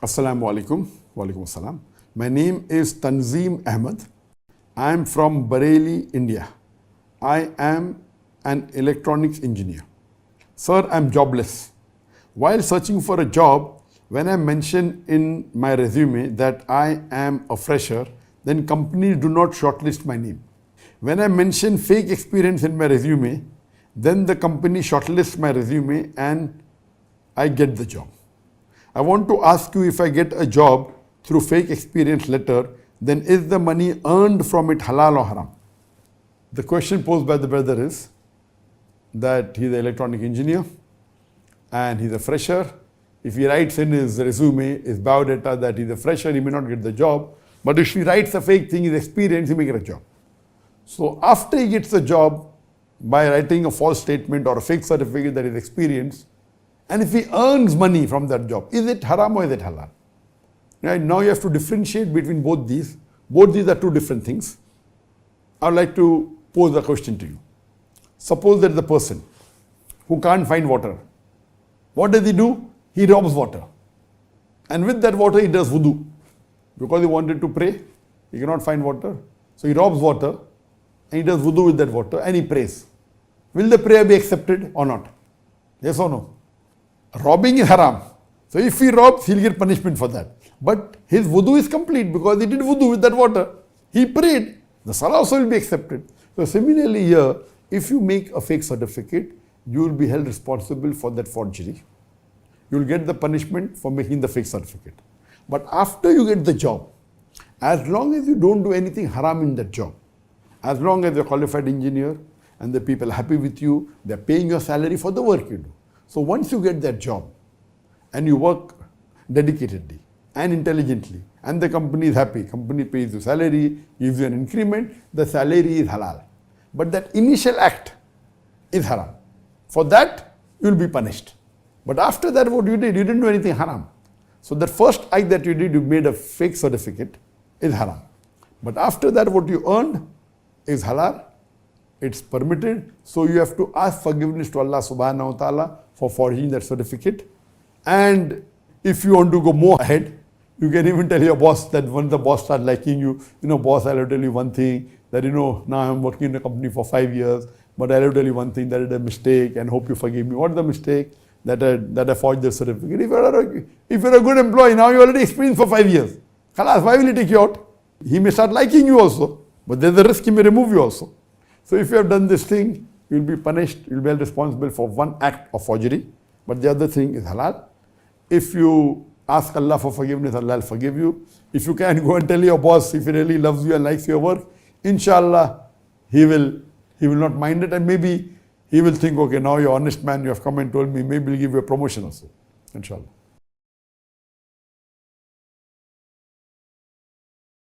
Assalamu alaikum. Walaikum assalam. My name is Tanzeem Ahmed. I am from Bareilly, India. I am an electronics engineer. Sir, I am jobless. While searching for a job, when I mention in my resume that I am a fresher, then companies do not shortlist my name. When I mention fake experience in my resume, then the company shortlists my resume and I get the job. I want to ask you, if I get a job through fake experience letter, then is the money earned from it halal or haram? The question posed by the brother is that he's an electronic engineer and he's a fresher. If he writes in his resume, his biodata that he's a fresher, he may not get the job. But if he writes a fake thing, his experience, he may get a job. So after he gets the job by writing a false statement or a fake certificate that is experienced, and if he earns money from that job, is it haram or is it halal? Right? Now you have to differentiate between both these. Both these are two different things. I would like to pose a question to you. Suppose there is a person who can't find water. What does he do? He robs water. And with that water he does wudu. Because he wanted to pray, he cannot find water. So he robs water and he does wudu with that water and he prays. Will the prayer be accepted or not? Yes or no? Robbing is haram. So if he robs, he'll get punishment for that. But his wudu is complete because he did wudu with that water. He prayed. The salah also will be accepted. So similarly here, if you make a fake certificate, you will be held responsible for that forgery. You will get the punishment for making the fake certificate. But after you get the job, as long as you don't do anything haram in that job, as long as you're a qualified engineer and the people are happy with you, they're paying your salary for the work you do. So once you get that job and you work dedicatedly and intelligently and the company is happy, company pays you salary, gives you an increment, the salary is halal. But that initial act is haram. For that, you will be punished. But after that, what you did? You didn't do anything haram. So that first act that you did, you made a fake certificate, is haram. But after that, what you earned is halal. It's permitted. So you have to ask forgiveness to Allah subhanahu wa ta'ala for forging that certificate. And if you want to go more ahead, you can even tell your boss that when the boss starts liking you, boss, I'll tell you one thing, that now I'm working in a company for 5 years, but I'll tell you one thing, that is a mistake and hope you forgive me. What's the mistake? That I forged the certificate. If you're a good employee, now you already experienced for 5 years. Khalas, why will he take you out? He may start liking you also, but there's a risk he may remove you also. So if you have done this thing, you'll be punished, you'll be held responsible for one act of forgery, but the other thing is halal. If you ask Allah for forgiveness, Allah will forgive you. If you can go and tell your boss, if he really loves you and likes your work, inshallah, he will not mind it, and maybe he will think, okay, now you're an honest man, you have come and told me, maybe he'll give you a promotion also, inshallah.